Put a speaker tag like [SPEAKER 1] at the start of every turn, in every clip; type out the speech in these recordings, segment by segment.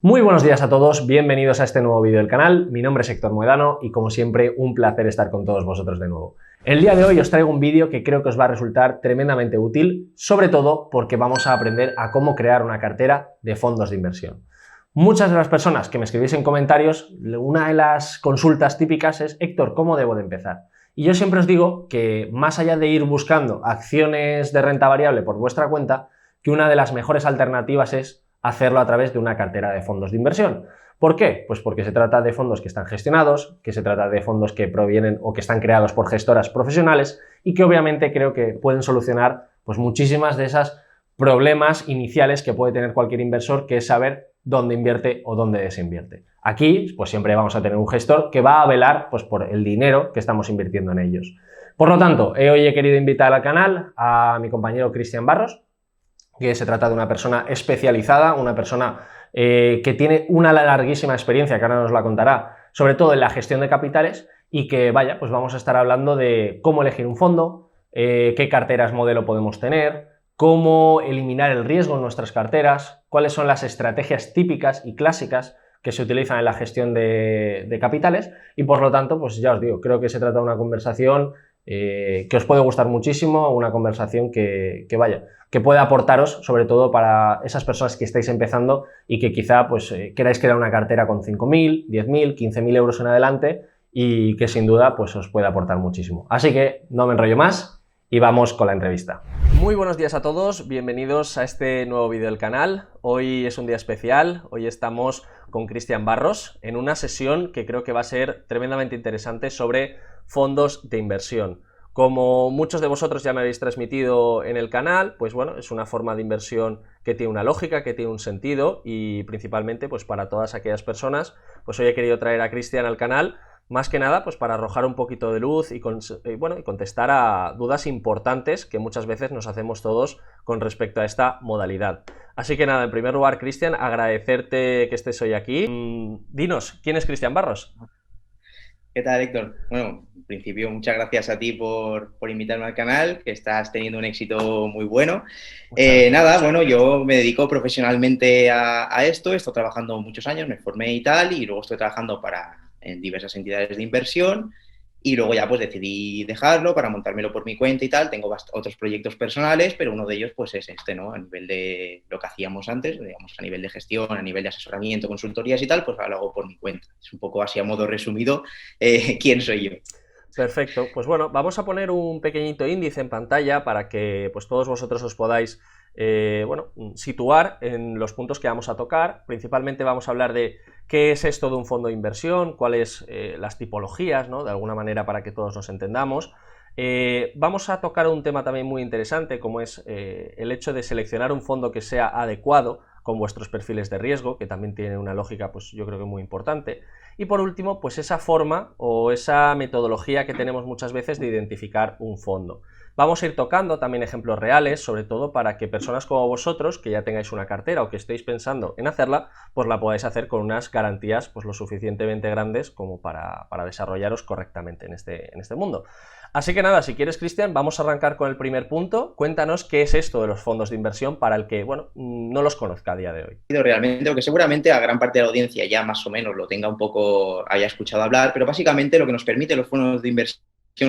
[SPEAKER 1] Muy buenos días a todos, bienvenidos a este nuevo vídeo del canal. Mi nombre es Héctor Moedano y como siempre un placer estar con todos vosotros de nuevo. El día de hoy os traigo un vídeo que creo que os va a resultar tremendamente útil, sobre todo porque vamos a aprender a cómo crear una cartera de fondos de inversión. Muchas de las personas que me escribís en comentarios, una de las consultas típicas es: Héctor, ¿cómo debo de empezar? Y yo siempre os digo que más allá de ir buscando acciones de renta variable por vuestra cuenta, que una de las mejores alternativas es hacerlo a través de una cartera de fondos de inversión. ¿Por qué? Pues porque se trata de fondos que están gestionados, que se trata de fondos que provienen o que están creados por gestoras profesionales y que obviamente creo que pueden solucionar pues muchísimas de esas problemas iniciales que puede tener cualquier inversor, que es saber dónde invierte o dónde desinvierte. Aquí pues siempre vamos a tener un gestor que va a velar pues por el dinero que estamos invirtiendo en ellos. Por lo tanto, hoy he querido invitar al canal a mi compañero Cristian Barros, que se trata de una persona especializada, una persona que tiene una larguísima experiencia, que ahora nos la contará, sobre todo en la gestión de capitales, y que vaya, pues vamos a estar hablando de cómo elegir un fondo, qué carteras modelo podemos tener, cómo eliminar el riesgo en nuestras carteras, cuáles son las estrategias típicas y clásicas que se utilizan en la gestión de capitales, y por lo tanto, pues ya os digo, creo que se trata de una conversación que os puede gustar muchísimo, una conversación que puede aportaros, sobre todo para esas personas que estáis empezando y que quizá pues, queráis crear una cartera con 5.000, 10.000, 15.000 euros en adelante, y que sin duda pues, os puede aportar muchísimo. Así que no me enrollo más y vamos con la entrevista. Muy buenos días a todos, bienvenidos a este nuevo vídeo del canal. Hoy es un día especial, hoy estamos con Cristian Barros en una sesión que creo que va a ser tremendamente interesante sobre fondos de inversión. Como muchos de vosotros ya me habéis transmitido en el canal, pues bueno, es una forma de inversión que tiene una lógica, que tiene un sentido, y principalmente pues para todas aquellas personas, pues hoy he querido traer a Cristian al canal, más que nada pues para arrojar un poquito de luz y contestar a dudas importantes que muchas veces nos hacemos todos con respecto a esta modalidad. Así que nada, en primer lugar, Cristian, agradecerte que estés hoy aquí. Dinos, ¿quién es Cristian Barros?
[SPEAKER 2] ¿Qué tal, Héctor? Bueno, en principio, muchas gracias a ti por invitarme al canal, que estás teniendo un éxito muy bueno.
[SPEAKER 1] Muchas gracias.
[SPEAKER 2] Nada, bueno, yo me dedico profesionalmente a esto, he estado trabajando muchos años, me formé y tal, y luego estoy trabajando en diversas entidades de inversión, y luego ya pues decidí dejarlo para montármelo por mi cuenta y tal. Tengo otros proyectos personales, pero uno de ellos pues es este, ¿no? A nivel de lo que hacíamos antes, digamos, a nivel de gestión, a nivel de asesoramiento, consultorías y tal, pues ahora lo hago por mi cuenta. Es un poco así a modo resumido quién soy yo.
[SPEAKER 1] Perfecto, pues bueno, vamos a poner un pequeñito índice en pantalla para que pues todos vosotros os podáis situar en los puntos que vamos a tocar. Principalmente vamos a hablar de qué es esto de un fondo de inversión, cuáles las tipologías, ¿no? De alguna manera, para que todos nos entendamos. Vamos a tocar un tema también muy interesante, como es el hecho de seleccionar un fondo que sea adecuado con vuestros perfiles de riesgo, que también tiene una lógica, pues yo creo que muy importante. Y por último, pues esa forma o esa metodología que tenemos muchas veces de identificar un fondo. Vamos a ir tocando también ejemplos reales, sobre todo para que personas como vosotros, que ya tengáis una cartera o que estéis pensando en hacerla, pues la podáis hacer con unas garantías pues lo suficientemente grandes como para desarrollaros correctamente en este mundo. Así que nada, si quieres, Cristian, vamos a arrancar con el primer punto. Cuéntanos qué es esto de los fondos de inversión para el que, bueno, no los conozca a día de hoy.
[SPEAKER 2] Realmente, porque seguramente a gran parte de la audiencia ya más o menos lo tenga un poco, haya escuchado hablar, pero básicamente lo que nos permite los fondos de inversión,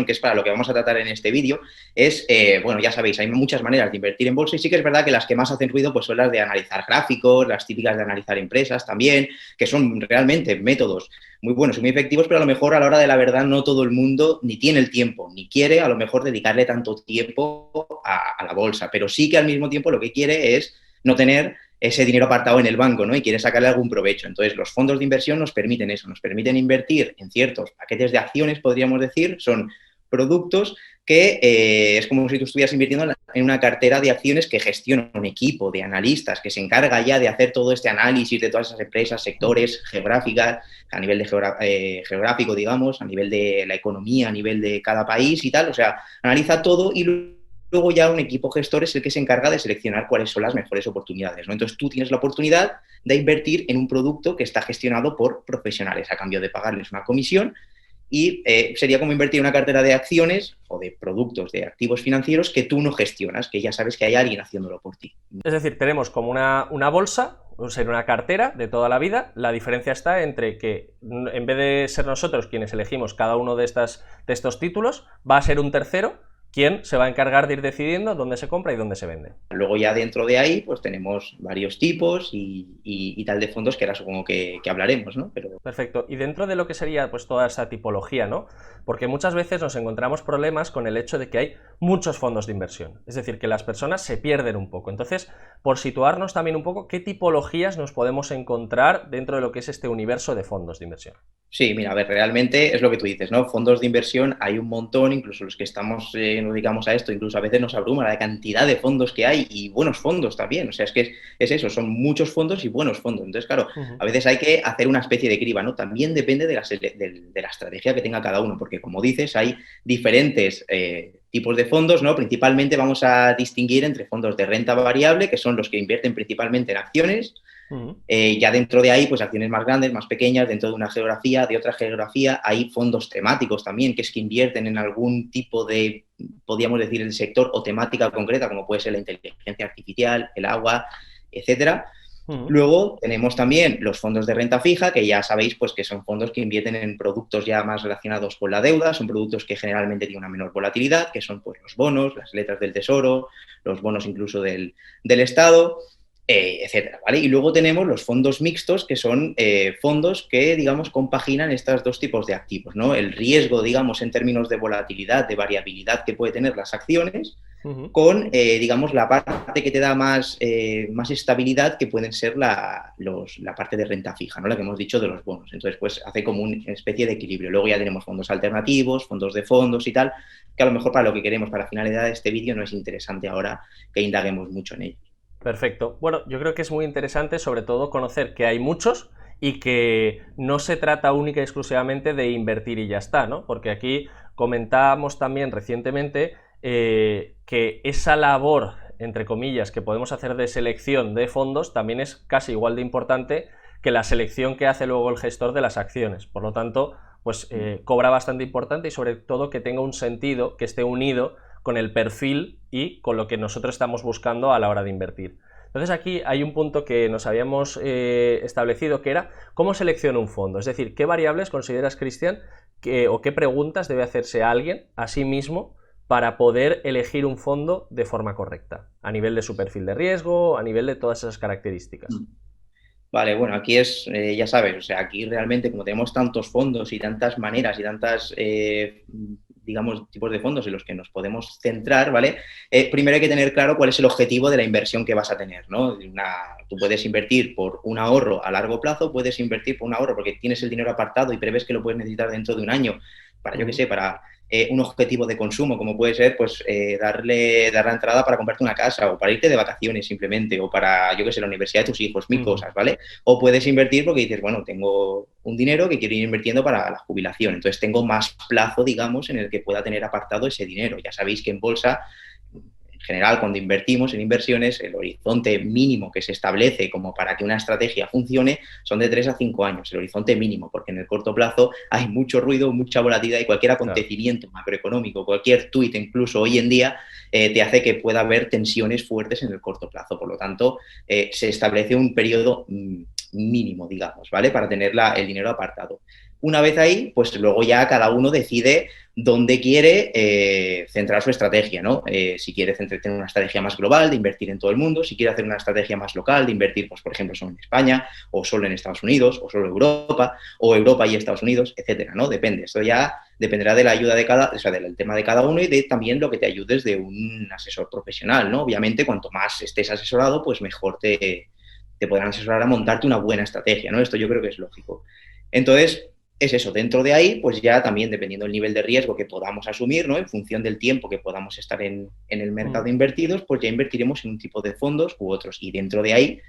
[SPEAKER 2] que es para lo que vamos a tratar en este vídeo, es, bueno, ya sabéis, hay muchas maneras de invertir en bolsa, y sí que es verdad que las que más hacen ruido pues son las de analizar gráficos, las típicas de analizar empresas también, que son realmente métodos muy buenos y muy efectivos, pero a lo mejor a la hora de la verdad no todo el mundo ni tiene el tiempo, ni quiere a lo mejor dedicarle tanto tiempo a la bolsa, pero sí que al mismo tiempo lo que quiere es no tener ese dinero apartado en el banco, ¿no? Y quiere sacarle algún provecho. Entonces, los fondos de inversión nos permiten eso, nos permiten invertir en ciertos paquetes de acciones, podríamos decir. Son productos que es como si tú estuvieras invirtiendo en una cartera de acciones que gestiona un equipo de analistas que se encarga ya de hacer todo este análisis de todas esas empresas, sectores, geográficas, a nivel de geográfico, digamos, a nivel de la economía, a nivel de cada país y tal. O sea, analiza todo y luego ya un equipo gestor es el que se encarga de seleccionar cuáles son las mejores oportunidades, ¿no? Entonces tú tienes la oportunidad de invertir en un producto que está gestionado por profesionales a cambio de pagarles una comisión, y sería como invertir en una cartera de acciones o de productos de activos financieros que tú no gestionas, que ya sabes que hay alguien haciéndolo por ti.
[SPEAKER 1] Es decir, tenemos como una bolsa ser una cartera de toda la vida. La diferencia está entre que en vez de ser nosotros quienes elegimos cada uno de estos títulos, va a ser un tercero quien se va a encargar de ir decidiendo dónde se compra y dónde se vende.
[SPEAKER 2] Luego ya dentro de ahí pues tenemos varios tipos y tal de fondos que ahora supongo que hablaremos, ¿no? Pero...
[SPEAKER 1] Perfecto. Y dentro de lo que sería pues toda esa tipología, ¿no? Porque muchas veces nos encontramos problemas con el hecho de que hay muchos fondos de inversión. Es decir, que las personas se pierden un poco. Entonces, por situarnos también un poco, ¿qué tipologías nos podemos encontrar dentro de lo que es este universo de fondos de inversión?
[SPEAKER 2] Sí, mira, a ver, realmente es lo que tú dices, ¿no? Fondos de inversión hay un montón, incluso los que estamos, nos dedicamos a esto, incluso a veces nos abruma la cantidad de fondos que hay y buenos fondos también, o sea, es que es eso, son muchos fondos y buenos fondos. Entonces, claro, a veces hay que hacer una especie de criba, ¿no? También depende de la estrategia que tenga cada uno, porque como dices, hay diferentes tipos de fondos, ¿no? Principalmente vamos a distinguir entre fondos de renta variable, que son los que invierten principalmente en acciones. Ya dentro de ahí, pues acciones más grandes, más pequeñas, dentro de una geografía, de otra geografía, hay fondos temáticos también, que es que invierten en algún tipo de, podríamos decir, el sector o temática concreta, como puede ser la inteligencia artificial, el agua, etcétera. Luego tenemos también los fondos de renta fija, que ya sabéis pues, que son fondos que invierten en productos ya más relacionados con la deuda, son productos que generalmente tienen una menor volatilidad, que son pues, los bonos, las letras del tesoro, los bonos incluso del Estado, etcétera, ¿vale? Y luego tenemos los fondos mixtos, que son fondos que, digamos, compaginan estos dos tipos de activos, ¿no? El riesgo, digamos, en términos de volatilidad, de variabilidad que puede tener las acciones, con, digamos, la parte que te da más estabilidad, que pueden ser la parte de renta fija, ¿no? La que hemos dicho de los bonos. Entonces, pues hace como una especie de equilibrio. Luego ya tenemos fondos alternativos, fondos de fondos y tal, que a lo mejor para lo que queremos, para la finalidad de este vídeo, no es interesante ahora que indaguemos mucho en ellos.
[SPEAKER 1] Perfecto. Bueno, yo creo que es muy interesante sobre todo conocer que hay muchos y que no se trata única y exclusivamente de invertir y ya está, ¿no? Porque aquí comentábamos también recientemente que esa labor, entre comillas, que podemos hacer de selección de fondos también es casi igual de importante que la selección que hace luego el gestor de las acciones. Por lo tanto, pues cobra bastante importante y sobre todo que tenga un sentido, que esté unido con el perfil y con lo que nosotros estamos buscando a la hora de invertir. Entonces aquí hay un punto que nos habíamos establecido, que era cómo selecciona un fondo, es decir, qué variables consideras, Cristian, o qué preguntas debe hacerse a alguien a sí mismo para poder elegir un fondo de forma correcta, a nivel de su perfil de riesgo, a nivel de todas esas características.
[SPEAKER 2] Vale, bueno, aquí es, ya sabes, o sea, aquí realmente como tenemos tantos fondos y tantas maneras y tantas, digamos, tipos de fondos en los que nos podemos centrar, ¿vale? Primero hay que tener claro cuál es el objetivo de la inversión que vas a tener, ¿no? Tú puedes invertir por un ahorro a largo plazo, puedes invertir por un ahorro porque tienes el dinero apartado y prevés que lo puedes necesitar dentro de un año para, yo qué sé, para un objetivo de consumo, como puede ser, pues, dar la entrada para comprarte una casa o para irte de vacaciones simplemente, o para, yo qué sé, la universidad de tus hijos, mil cosas, ¿vale? O puedes invertir porque dices, bueno, tengo un dinero que quiero ir invirtiendo para la jubilación, entonces tengo más plazo, digamos, en el que pueda tener apartado ese dinero. Ya sabéis que en bolsa, en general, cuando invertimos en inversiones, el horizonte mínimo que se establece como para que una estrategia funcione son de 3 a 5 años, el horizonte mínimo, porque en el corto plazo hay mucho ruido, mucha volatilidad y cualquier acontecimiento macroeconómico, cualquier tuit, incluso hoy en día, te hace que pueda haber tensiones fuertes en el corto plazo. Por lo tanto, se establece un periodo mínimo, digamos, ¿vale? Para tener el dinero apartado. Una vez ahí, pues luego ya cada uno decide dónde quiere centrar su estrategia, ¿no? Si quiere tener una estrategia más global, de invertir en todo el mundo, si quiere hacer una estrategia más local, de invertir, pues, por ejemplo, solo en España, o solo en Estados Unidos, o solo en Europa, o Europa y Estados Unidos, etcétera, ¿no? Depende. Esto ya dependerá de la ayuda de del tema de cada uno y de también lo que te ayudes de un asesor profesional, ¿no? Obviamente, cuanto más estés asesorado, pues mejor te podrán asesorar a montarte una buena estrategia, ¿no? Esto yo creo que es lógico. Entonces, es eso, dentro de ahí, pues ya también dependiendo del nivel de riesgo que podamos asumir, ¿no? En función del tiempo que podamos estar en el mercado invertidos, pues ya invertiremos en un tipo de fondos u otros. Y dentro de ahí,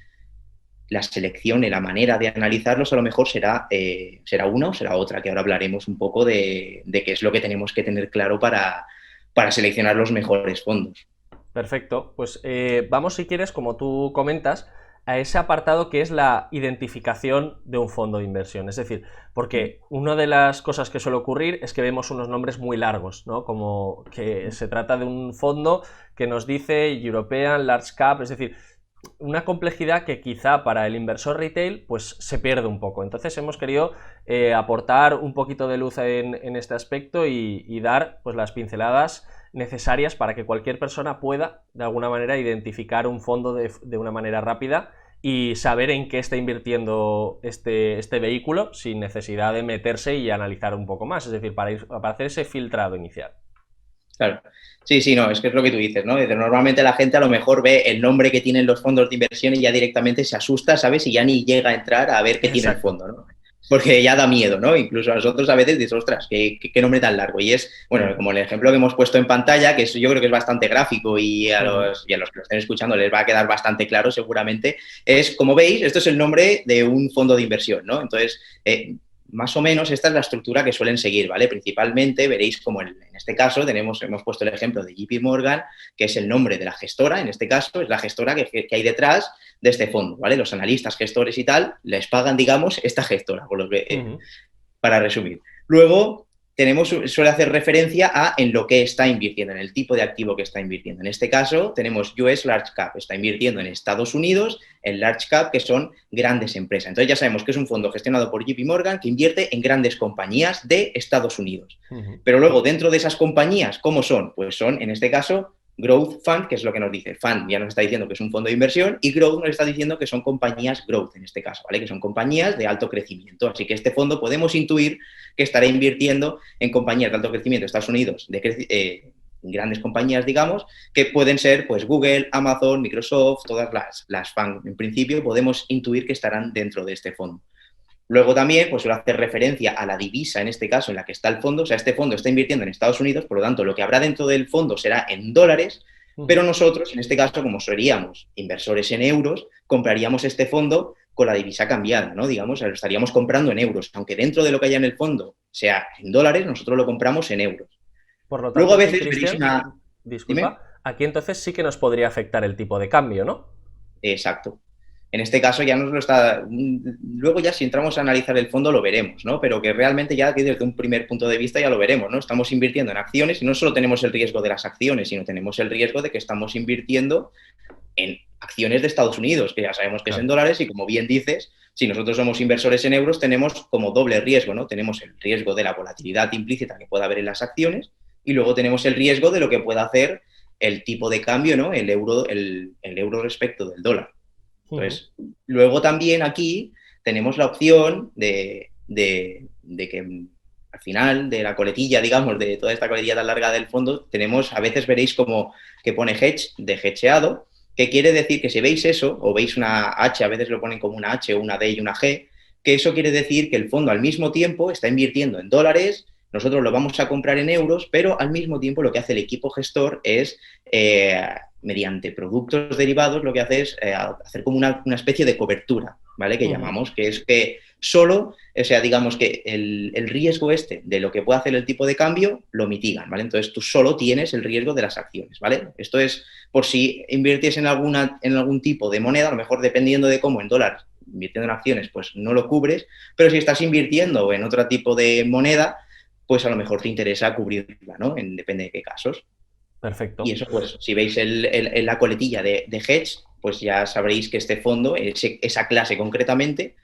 [SPEAKER 2] la selección y la manera de analizarlos a lo mejor será una o será otra, que ahora hablaremos un poco de qué es lo que tenemos que tener claro para seleccionar los mejores fondos.
[SPEAKER 1] Perfecto, pues vamos, si quieres, como tú comentas, a ese apartado que es la identificación de un fondo de inversión. Es decir, porque una de las cosas que suele ocurrir es que vemos unos nombres muy largos, ¿no? Como que se trata de un fondo que nos dice European Large Cap, es decir, una complejidad que quizá para el inversor retail pues se pierde un poco. Entonces hemos querido aportar un poquito de luz en este aspecto y dar pues las pinceladas necesarias para que cualquier persona pueda de alguna manera identificar un fondo de una manera rápida y saber en qué está invirtiendo este vehículo sin necesidad de meterse y analizar un poco más, es decir, para hacer ese filtrado inicial.
[SPEAKER 2] Claro. Sí, sí, no, es que es lo que tú dices, ¿no? Normalmente la gente a lo mejor ve el nombre que tienen los fondos de inversión y ya directamente se asusta, ¿sabes? Y ya ni llega a entrar a ver qué tiene el
[SPEAKER 1] Exacto.
[SPEAKER 2] fondo, ¿no? Porque ya da miedo, ¿no? Incluso a nosotros a veces dices, ostras, qué nombre tan largo. Y es, bueno, como el ejemplo que hemos puesto en pantalla, que yo creo que es bastante gráfico y y a los que lo estén escuchando les va a quedar bastante claro seguramente, es, como veis, esto es el nombre de un fondo de inversión, ¿no? Entonces, más o menos esta es la estructura que suelen seguir, ¿vale? Principalmente veréis como en este caso hemos puesto el ejemplo de JP Morgan, que es el nombre de la gestora, en este caso es la gestora que hay detrás de este fondo, ¿vale? Los analistas, gestores y tal, les pagan, digamos, esta gestora, por lo que, para resumir. Luego, suele hacer referencia a en lo que está invirtiendo, en el tipo de activo que está invirtiendo. En este caso, tenemos US Large Cap, está invirtiendo en Estados Unidos, en Large Cap, que son grandes empresas. Entonces ya sabemos que es un fondo gestionado por JP Morgan que invierte en grandes compañías de Estados Unidos. Pero luego, dentro de esas compañías, ¿cómo son? Pues son, en este caso, Growth Fund, que es lo que nos dice. Fund ya nos está diciendo que es un fondo de inversión y Growth nos está diciendo que son compañías growth en este caso, ¿vale? Que son compañías de alto crecimiento. Así que este fondo podemos intuir que estará invirtiendo en compañías de alto crecimiento de Estados Unidos, grandes compañías, digamos, que pueden ser pues Google, Amazon, Microsoft, todas las FANG. En principio podemos intuir que estarán dentro de este fondo. Luego también pues suele hacer referencia a la divisa, en este caso, en la que está el fondo. O sea, este fondo está invirtiendo en Estados Unidos, por lo tanto, lo que habrá dentro del fondo será en dólares, pero nosotros, en este caso, como seríamos inversores en euros, compraríamos este fondo con la divisa cambiada, ¿no? Digamos, lo estaríamos comprando en euros. Aunque dentro de lo que haya en el fondo sea en dólares, nosotros lo compramos en euros.
[SPEAKER 1] Por lo
[SPEAKER 2] Luego
[SPEAKER 1] tanto,
[SPEAKER 2] a
[SPEAKER 1] aquí,
[SPEAKER 2] veces veréis
[SPEAKER 1] Cristian,
[SPEAKER 2] una... Dime.
[SPEAKER 1] disculpa, aquí entonces sí que nos podría afectar el tipo de cambio, ¿no?
[SPEAKER 2] Exacto. En este caso ya nos lo está... Luego ya si entramos a analizar el fondo lo veremos, ¿no? Pero que realmente ya desde un primer punto de vista ya lo veremos, ¿no? Estamos invirtiendo en acciones y no solo tenemos el riesgo de las acciones, sino tenemos el riesgo de que estamos invirtiendo en acciones de Estados Unidos, que ya sabemos que es en dólares y como bien dices, si nosotros somos inversores en euros tenemos como doble riesgo, ¿no? Tenemos el riesgo de la volatilidad implícita que pueda haber en las acciones y luego tenemos el riesgo de lo que pueda hacer el tipo de cambio, ¿no? El euro respecto del dólar. Entonces, luego también aquí tenemos la opción de que al final de la coletilla, digamos, de toda esta coletilla tan larga del fondo, tenemos, a veces veréis como que pone hedge, de hedgeado, que quiere decir que si veis eso, o veis una H, a veces lo ponen como una H, una D y una G, que eso quiere decir que el fondo al mismo tiempo está invirtiendo en dólares, nosotros lo vamos a comprar en euros, pero al mismo tiempo lo que hace el equipo gestor es mediante productos derivados, lo que hace es hacer como una especie de cobertura, ¿vale? Que llamamos, que es que solo, o sea, digamos que el riesgo este de lo que puede hacer el tipo de cambio lo mitigan, ¿vale? Entonces tú solo tienes el riesgo de las acciones, ¿vale? Esto es por si inviertes en algún tipo de moneda, a lo mejor dependiendo de cómo en dólares, invirtiendo en acciones, pues no lo cubres, pero si estás invirtiendo en otro tipo de moneda, pues a lo mejor te interesa cubrirla, ¿no? Depende de qué casos.
[SPEAKER 1] Perfecto.
[SPEAKER 2] Y eso, pues, si veis la coletilla de hedge, pues ya sabréis que este fondo, esa clase concretamente,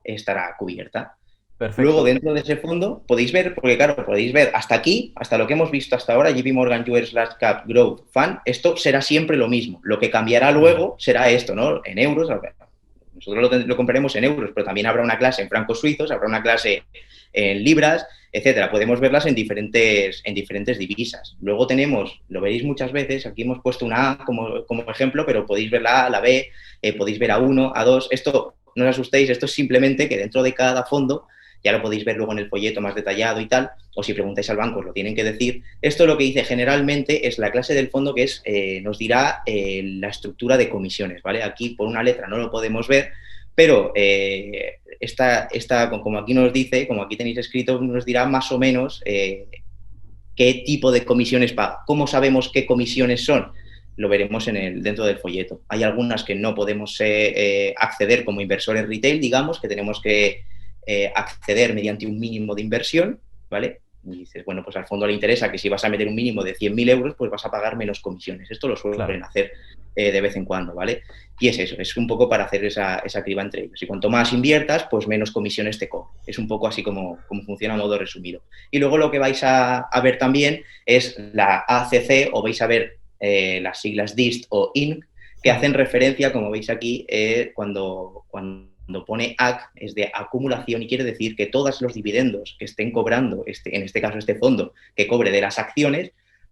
[SPEAKER 2] estará cubierta.
[SPEAKER 1] Perfecto.
[SPEAKER 2] Luego, dentro de ese fondo, podéis ver, porque claro, podéis ver hasta aquí, hasta lo que hemos visto hasta ahora, JP Morgan US Large Cap Growth Fund, esto será siempre lo mismo. Lo que cambiará luego será esto, ¿no? En euros, nosotros lo compraremos en euros, pero también habrá una clase en francos suizos, habrá una clase en libras, etcétera. Podemos verlas en diferentes divisas. Luego tenemos, lo veréis muchas veces, aquí hemos puesto una A como ejemplo, pero podéis ver la A, la B, podéis ver A1, A2. Esto, no os asustéis, esto es simplemente que dentro de cada fondo, ya lo podéis ver luego en el folleto más detallado y tal, o si preguntáis al banco os lo tienen que decir. Esto lo que dice generalmente es la clase del fondo que es, nos dirá la estructura de comisiones, ¿vale? Aquí por una letra no lo podemos ver, pero como aquí nos dice, como aquí tenéis escrito, nos dirá más o menos qué tipo de comisiones paga. ¿Cómo sabemos qué comisiones son? Lo veremos dentro del folleto. Hay algunas que no podemos acceder como inversores retail, digamos, que tenemos que acceder mediante un mínimo de inversión, ¿vale? Y dices, bueno, pues al fondo le interesa que si vas a meter un mínimo de 100.000 euros, pues vas a pagar menos comisiones. Esto lo suelen hacer. de vez en cuando, ¿vale? Y es eso, es un poco para hacer esa criba entre ellos. Y cuanto más inviertas, pues menos comisiones te cobran. Es un poco así como funciona a modo resumido. Y luego lo que vais a ver también es la ACC, o vais a ver las siglas DIST o INC, que hacen referencia, como veis aquí, cuando pone AC, es de acumulación, y quiere decir que todos los dividendos que estén cobrando, en este caso este fondo, que cobre de las acciones,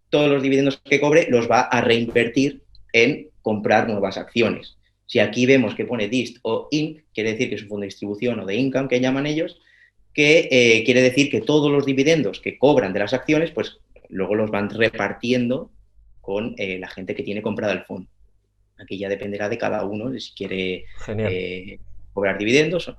[SPEAKER 2] todos los dividendos que cobre los va a reinvertir en comprar nuevas acciones. Si aquí vemos que pone DIST o INC, quiere decir que es un fondo de distribución o de income, que llaman ellos, que quiere decir que todos los dividendos que cobran de las acciones, pues luego los van repartiendo con la gente que tiene comprado el fondo. Aquí ya dependerá de cada uno de si quiere cobrar dividendos o no.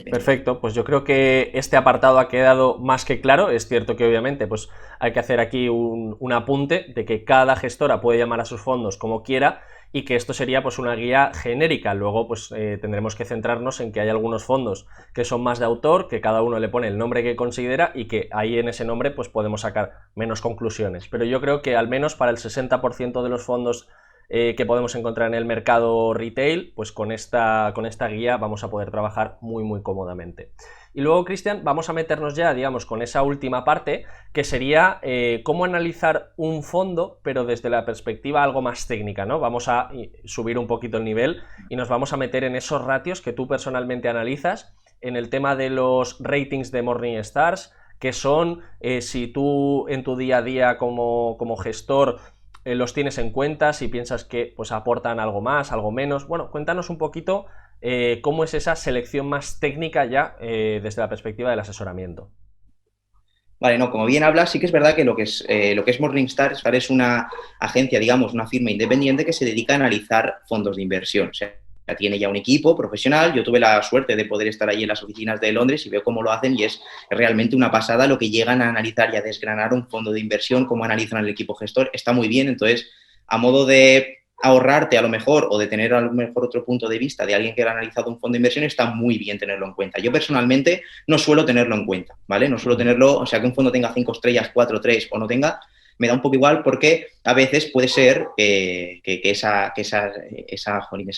[SPEAKER 1] Perfecto, pues yo creo que este apartado ha quedado más que claro. Es cierto que obviamente pues hay que hacer aquí un apunte de que cada gestora puede llamar a sus fondos como quiera y que esto sería pues una guía genérica. Luego pues tendremos que centrarnos en que hay algunos fondos que son más de autor, que cada uno le pone el nombre que considera y que ahí en ese nombre pues podemos sacar menos conclusiones. Pero yo creo que al menos para el 60% de los fondos que podemos encontrar en el mercado retail, pues con esta guía vamos a poder trabajar muy cómodamente. Y luego, Cristian, vamos a meternos ya, digamos, con esa última parte, que sería cómo analizar un fondo, pero desde la perspectiva algo más técnica, ¿no? Vamos a subir un poquito el nivel y nos vamos a meter en esos ratios que tú personalmente analizas, en el tema de los ratings de Morningstar, que son, si tú en tu día a día como gestor los tienes en cuenta, si piensas que pues aportan algo más, algo menos. Bueno, cuéntanos un poquito cómo es esa selección más técnica ya desde la perspectiva del asesoramiento.
[SPEAKER 2] Vale, no, como bien hablas, sí que es verdad que lo que es Morningstar es una agencia, digamos, una firma independiente que se dedica a analizar fondos de inversión. O sea, tiene ya un equipo profesional. Yo tuve la suerte de poder estar allí en las oficinas de Londres y veo cómo lo hacen, y es realmente una pasada lo que llegan a analizar y a desgranar un fondo de inversión, cómo analizan el equipo gestor. Está muy bien. Entonces, a modo de ahorrarte a lo mejor, o de tener a lo mejor otro punto de vista de alguien que ha analizado un fondo de inversión, está muy bien tenerlo en cuenta. Yo personalmente no suelo tenerlo en cuenta, ¿vale? No suelo tenerlo, o sea, que un fondo tenga 5 estrellas, 4, 3 o no tenga, me da un poco igual, porque a veces puede ser que esa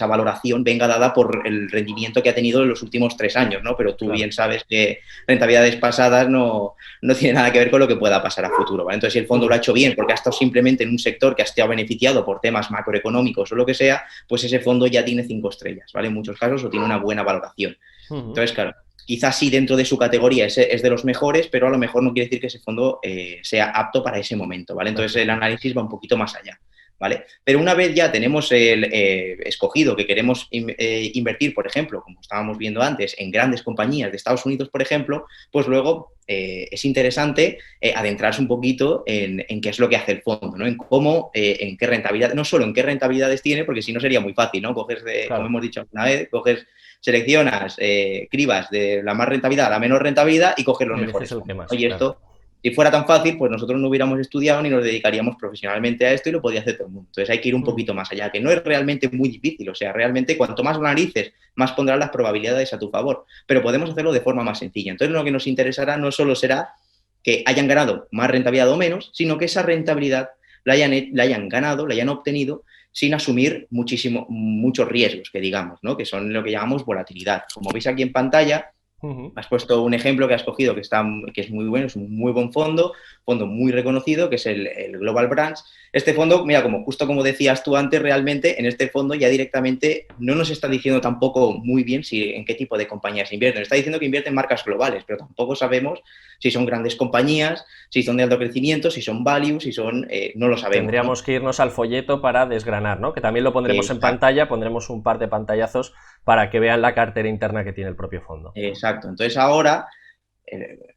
[SPEAKER 2] valoración venga dada por el rendimiento que ha tenido en los últimos 3 años, ¿no? Pero tú bien sabes que rentabilidades pasadas no tiene nada que ver con lo que pueda pasar a futuro, ¿vale? Entonces, si el fondo lo ha hecho bien porque ha estado simplemente en un sector que ha estado beneficiado por temas macroeconómicos o lo que sea, pues ese fondo ya tiene 5 estrellas, ¿vale? En muchos casos, o tiene una buena valoración. Entonces, claro, quizás sí dentro de su categoría es de los mejores, pero a lo mejor no quiere decir que ese fondo sea apto para ese momento, ¿vale? Entonces el análisis va un poquito más allá, ¿vale? Pero una vez ya tenemos escogido que queremos invertir, por ejemplo, como estábamos viendo antes, en grandes compañías de Estados Unidos, por ejemplo, pues luego es interesante adentrarse un poquito en qué es lo que hace el fondo, ¿no? En cómo, en qué rentabilidad, no solo en qué rentabilidades tiene, porque si no sería muy fácil, ¿no? Coges, como hemos dicho alguna vez, seleccionas, cribas de la más rentabilidad a la menor rentabilidad y coges los mejores. Oye, esto, si fuera tan fácil, pues nosotros no hubiéramos estudiado ni nos dedicaríamos profesionalmente a esto, y lo podría hacer todo el mundo. Entonces hay que ir un poquito más allá, que no es realmente muy difícil. O sea, realmente cuanto más analices, más pondrás las probabilidades a tu favor. Pero podemos hacerlo de forma más sencilla. Entonces lo que nos interesará no solo será que hayan ganado más rentabilidad o menos, sino que esa rentabilidad la hayan ganado, la hayan obtenido sin asumir muchos riesgos, que digamos, ¿no? Que son lo que llamamos volatilidad. Como veis aquí en pantalla, has puesto un ejemplo que has cogido que es muy bueno, es un muy buen fondo muy reconocido, que es el Global Brands. Este fondo, mira, justo como decías tú antes, realmente en este fondo ya directamente no nos está diciendo tampoco muy bien en qué tipo de compañías invierten. Está diciendo que invierte en marcas globales, pero tampoco sabemos si son grandes compañías, si son de alto crecimiento, si son value, si son... no lo sabemos.
[SPEAKER 1] Tendríamos que irnos al folleto para desgranar, ¿no? Que también lo pondremos en pantalla, pondremos un par de pantallazos para que vean la cartera interna que tiene el propio fondo.
[SPEAKER 2] Exacto. Entonces ahora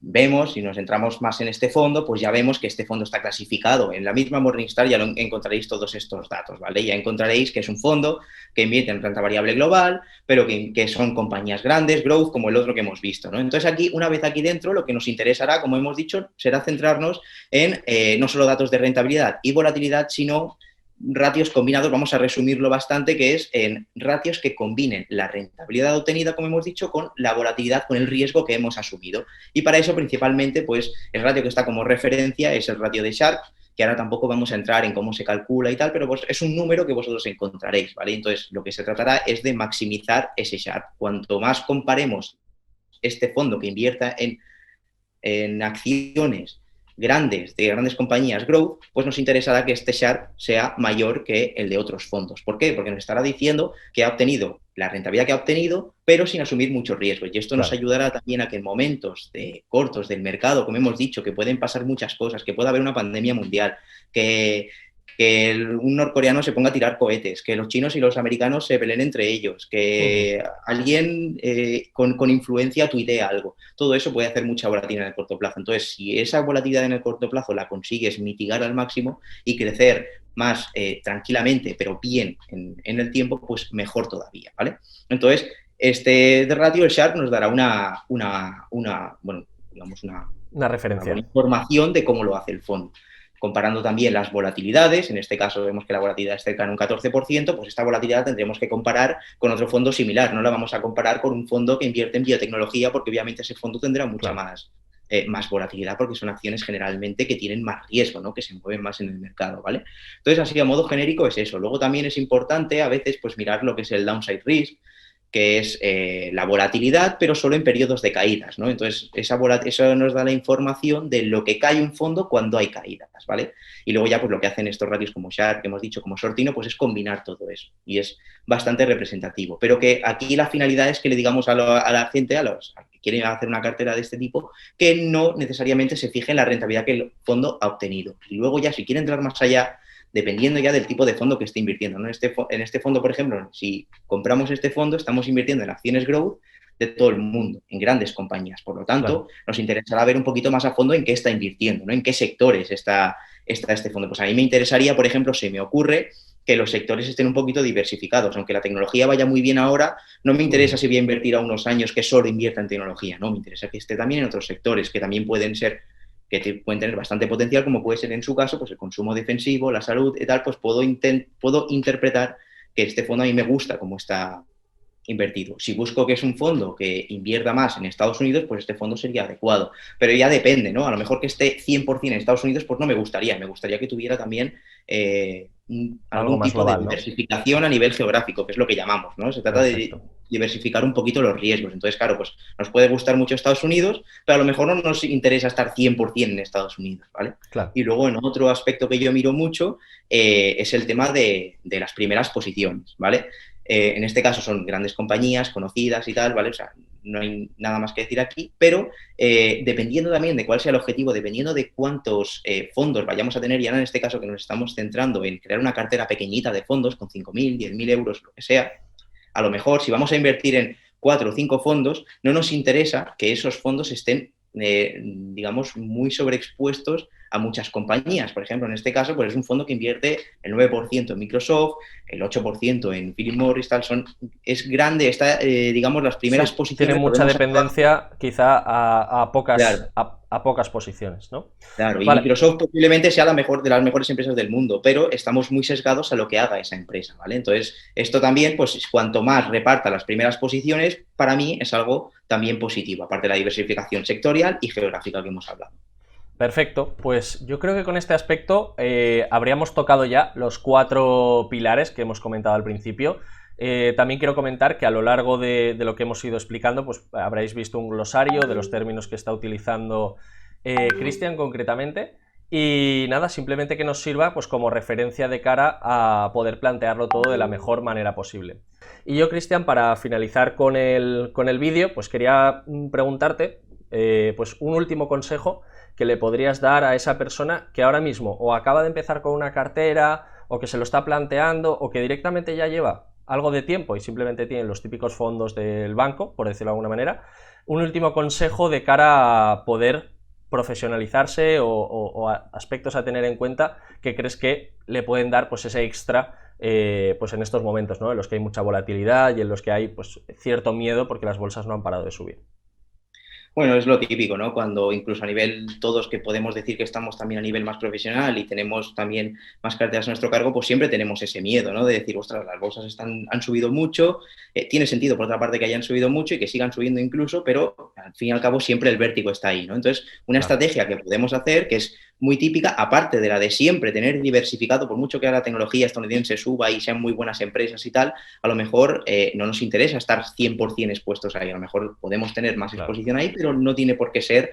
[SPEAKER 2] vemos, si nos centramos más en este fondo, pues ya vemos que este fondo está clasificado. En la misma Morningstar ya encontraréis todos estos datos, ¿vale? Ya encontraréis que es un fondo que invierte en renta variable global, pero que son compañías grandes, growth, como el otro que hemos visto, ¿no? Entonces aquí, una vez aquí dentro, lo que nos interesará, como hemos dicho, será centrarnos en no solo datos de rentabilidad y volatilidad, sino ratios combinados. Vamos a resumirlo bastante, que es en ratios que combinen la rentabilidad obtenida, como hemos dicho, con la volatilidad, con el riesgo que hemos asumido. Y para eso, principalmente, pues el ratio que está como referencia es el ratio de Sharpe, que ahora tampoco vamos a entrar en cómo se calcula y tal, pero pues es un número que vosotros encontraréis, ¿vale? Entonces, lo que se tratará es de maximizar ese Sharpe. Cuanto más comparemos este fondo que invierta en acciones grandes, de grandes compañías growth, pues nos interesará que este Sharpe sea mayor que el de otros fondos. ¿Por qué? Porque nos estará diciendo que ha obtenido la rentabilidad que ha obtenido, pero sin asumir mucho riesgo. Y esto nos ayudará también a que en momentos cortos del mercado, como hemos dicho, que pueden pasar muchas cosas, que pueda haber una pandemia mundial, que un norcoreano se ponga a tirar cohetes, que los chinos y los americanos se peleen entre ellos, que alguien con influencia tuitee algo. Todo eso puede hacer mucha volatilidad en el corto plazo. Entonces, si esa volatilidad en el corto plazo la consigues mitigar al máximo y crecer más tranquilamente, pero bien en el tiempo, pues mejor todavía, ¿vale? Entonces, este ratio, el Sharpe, nos dará una
[SPEAKER 1] referencia.
[SPEAKER 2] Una información de cómo lo hace el fondo. Comparando también las volatilidades, en este caso vemos que la volatilidad es cercana a un 14%, pues esta volatilidad tendremos que comparar con otro fondo similar, no la vamos a comparar con un fondo que invierte en biotecnología, porque obviamente ese fondo tendrá mucha más volatilidad, porque son acciones generalmente que tienen más riesgo, ¿no? Que se mueven más en el mercado, ¿vale? Entonces, así a modo genérico es eso. Luego también es importante a veces pues mirar lo que es el downside risk, que es la volatilidad, pero solo en periodos de caídas, ¿no? Entonces, eso nos da la información de lo que cae un fondo cuando hay caídas, ¿vale? Y luego ya, pues lo que hacen estos ratios como Sharpe, que hemos dicho, como Sortino, pues es combinar todo eso. Y es bastante representativo. Pero que aquí la finalidad es que le digamos a la gente, a los que quieren hacer una cartera de este tipo, que no necesariamente se fije en la rentabilidad que el fondo ha obtenido. Y luego ya, si quiere entrar más allá, dependiendo ya del tipo de fondo que esté invirtiendo, ¿no? En este fondo, por ejemplo, si compramos este fondo, estamos invirtiendo en acciones growth de todo el mundo, en grandes compañías. Por lo tanto, nos interesará ver un poquito más a fondo en qué está invirtiendo, ¿no? En qué sectores está este fondo. Pues a mí me interesaría, por ejemplo, se me ocurre que los sectores estén un poquito diversificados. Aunque la tecnología vaya muy bien ahora, no me interesa si voy a invertir a unos años que solo invierta en tecnología, ¿no? Me interesa que esté también en otros sectores que también pueden tener bastante potencial, como puede ser en su caso, pues el consumo defensivo, la salud y tal, pues puedo interpretar que este fondo a mí me gusta como está invertido. Si busco que es un fondo que invierta más en Estados Unidos, pues este fondo sería adecuado. Pero ya depende, ¿no? A lo mejor que esté 100% en Estados Unidos, pues no me gustaría. Me gustaría que tuviera también algún tipo global, de diversificación, ¿no? A nivel geográfico, que es lo que llamamos, ¿no? Se trata de diversificar un poquito los riesgos. Entonces, claro, pues nos puede gustar mucho Estados Unidos, pero a lo mejor no nos interesa estar 100% en Estados Unidos, ¿vale?
[SPEAKER 1] Claro.
[SPEAKER 2] Y luego, en otro aspecto que yo miro mucho, es el tema de las primeras posiciones, ¿vale? En este caso son grandes compañías, conocidas y tal, ¿vale? O sea, no hay nada más que decir aquí, pero dependiendo también de cuál sea el objetivo, dependiendo de cuántos fondos vayamos a tener, y ahora en este caso que nos estamos centrando en crear una cartera pequeñita de fondos con 5.000, 10.000 euros, lo que sea, a lo mejor si vamos a invertir en 4 o 5 fondos, no nos interesa que esos fondos estén, digamos, muy sobreexpuestos a muchas compañías. Por ejemplo, en este caso, pues es un fondo que invierte el 9% en Microsoft, el 8% en Philip Morris, tal, es grande, está, digamos, las primeras posiciones.
[SPEAKER 1] Tiene mucha dependencia quizá a pocas, claro, a pocas posiciones, ¿no?
[SPEAKER 2] Claro, y Microsoft posiblemente sea la mejor de las mejores empresas del mundo, pero estamos muy sesgados a lo que haga esa empresa, ¿vale? Entonces, esto también, pues cuanto más reparta las primeras posiciones, para mí es algo también positivo, aparte de la diversificación sectorial y geográfica que hemos hablado.
[SPEAKER 1] Perfecto, pues yo creo que con este aspecto habríamos tocado ya los 4 pilares que hemos comentado al principio. También quiero comentar que a lo largo de lo que hemos ido explicando, pues habréis visto un glosario de los términos que está utilizando Cristian concretamente. Y nada, simplemente que nos sirva pues como referencia de cara a poder plantearlo todo de la mejor manera posible. Y yo, Cristian, para finalizar con el vídeo, pues quería preguntarte pues un último consejo que le podrías dar a esa persona que ahora mismo o acaba de empezar con una cartera, o que se lo está planteando, o que directamente ya lleva algo de tiempo y simplemente tiene los típicos fondos del banco, por decirlo de alguna manera. Un último consejo de cara a poder profesionalizarse o aspectos a tener en cuenta que crees que le pueden dar pues ese extra pues en estos momentos, ¿no? En los que hay mucha volatilidad y en los que hay pues cierto miedo porque las bolsas no han parado de subir.
[SPEAKER 2] Bueno, es lo típico, ¿no? Cuando incluso a nivel todos que podemos decir que estamos también a nivel más profesional y tenemos también más carteras a nuestro cargo, pues siempre tenemos ese miedo, ¿no? De decir, ostras, las bolsas han subido mucho, tiene sentido por otra parte que hayan subido mucho y que sigan subiendo incluso, pero al fin y al cabo siempre el vértigo está ahí, ¿no? Entonces, una estrategia que podemos hacer, que es muy típica, aparte de la de siempre tener diversificado, por mucho que la tecnología estadounidense suba y sean muy buenas empresas y tal, a lo mejor no nos interesa estar 100% expuestos ahí. A lo mejor podemos tener más exposición ahí, pero no tiene por qué ser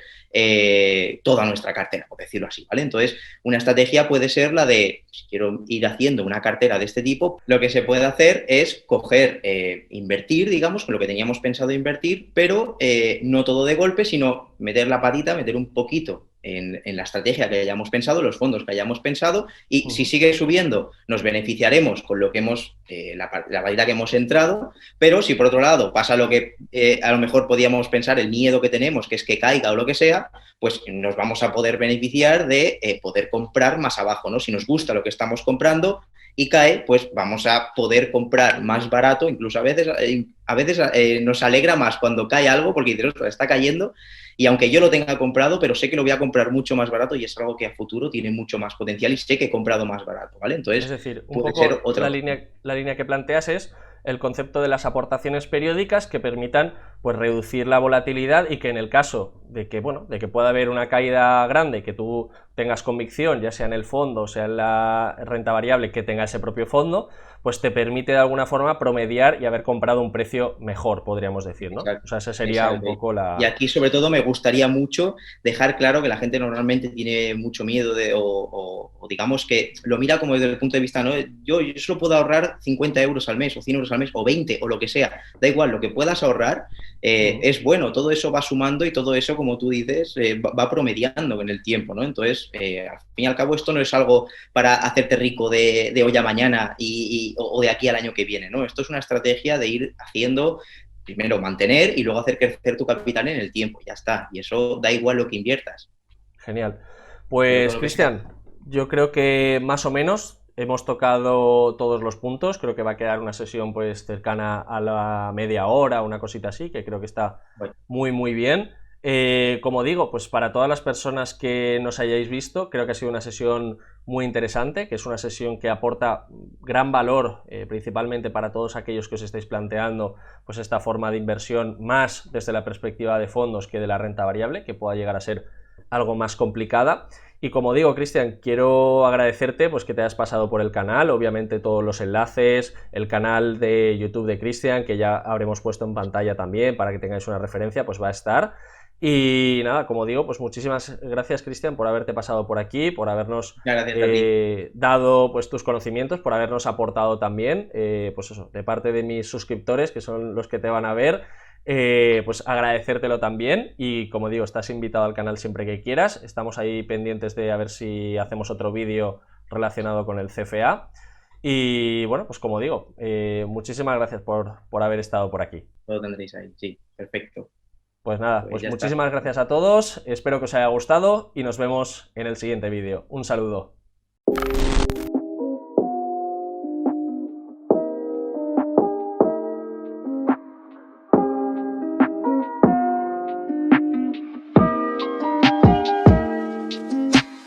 [SPEAKER 2] toda nuestra cartera, por decirlo así, ¿vale? Entonces, una estrategia puede ser la de, si quiero ir haciendo una cartera de este tipo, lo que se puede hacer es coger, invertir, digamos, con lo que teníamos pensado invertir, pero no todo de golpe, sino meter la patita, meter un poquito en la estrategia que hayamos pensado, los fondos que hayamos pensado, y si sigue subiendo, nos beneficiaremos con lo que hemos, la patita que hemos entrado, pero si por otro lado pasa lo que a lo mejor podíamos pensar, el miedo que tenemos, que es que caiga o lo que sea, pues nos vamos a poder beneficiar de poder comprar más abajo, ¿no? Si nos gusta lo que estamos comprando y cae, pues vamos a poder comprar más barato, incluso a veces nos alegra más cuando cae algo, porque dices, está cayendo, y aunque yo lo tenga comprado, pero sé que lo voy a comprar mucho más barato y es algo que a futuro tiene mucho más potencial y sé que he comprado más barato, ¿vale? Entonces,
[SPEAKER 1] es decir, un
[SPEAKER 2] puede
[SPEAKER 1] poco
[SPEAKER 2] ser otra
[SPEAKER 1] la línea que planteas es el concepto de las aportaciones periódicas que permitan pues reducir la volatilidad y que en el caso de que, bueno, de que pueda haber una caída grande, que tú tengas convicción, ya sea en el fondo o sea en la renta variable que tenga ese propio fondo, pues te permite de alguna forma promediar y haber comprado un precio mejor, podríamos decir, ¿no?
[SPEAKER 2] Exacto,
[SPEAKER 1] o sea, esa sería un poco la...
[SPEAKER 2] Y aquí, sobre todo, me gustaría mucho dejar claro que la gente normalmente tiene mucho miedo o digamos que lo mira como desde el punto de vista, ¿no? Yo solo puedo ahorrar 50 euros al mes o 100 euros al mes o 20 o lo que sea. Da igual, lo que puedas ahorrar es bueno. Todo eso va sumando y todo eso, como tú dices, va promediando en el tiempo, ¿no? Entonces, al fin y al cabo, esto no es algo para hacerte rico de hoy a mañana o de aquí al año que viene, ¿no? Esto es una estrategia de ir haciendo, primero mantener y luego hacer crecer tu capital en el tiempo, ya está. Y eso da igual lo que inviertas.
[SPEAKER 1] Genial. Pues, Cristian, yo creo que más o menos hemos tocado todos los puntos. Creo que va a quedar una sesión pues cercana a la media hora, una cosita así, que creo que está muy bien. Como digo, pues para todas las personas que nos hayáis visto, creo que ha sido una sesión muy interesante, que es una sesión que aporta gran valor, principalmente para todos aquellos que os estáis planteando pues esta forma de inversión más desde la perspectiva de fondos que de la renta variable, que pueda llegar a ser algo más complicada. Y como digo, Cristian, quiero agradecerte pues que te hayas pasado por el canal, obviamente todos los enlaces, el canal de YouTube de Cristian, que ya habremos puesto en pantalla también para que tengáis una referencia, pues va a estar. Y nada, como digo, pues muchísimas gracias, Cristian, por haberte pasado por aquí, por habernos dado pues tus conocimientos, por habernos aportado también, pues eso, de parte de mis suscriptores, que son los que te van a ver, pues agradecértelo también. Y como digo, estás invitado al canal siempre que quieras. Estamos ahí pendientes de a ver si hacemos otro vídeo relacionado con el CFA. Y bueno, pues como digo, muchísimas gracias por haber estado por aquí.
[SPEAKER 2] Lo tendréis ahí, sí, perfecto.
[SPEAKER 1] Pues nada, pues muchísimas gracias a todos, espero que os haya gustado y nos vemos en el siguiente vídeo. Un saludo.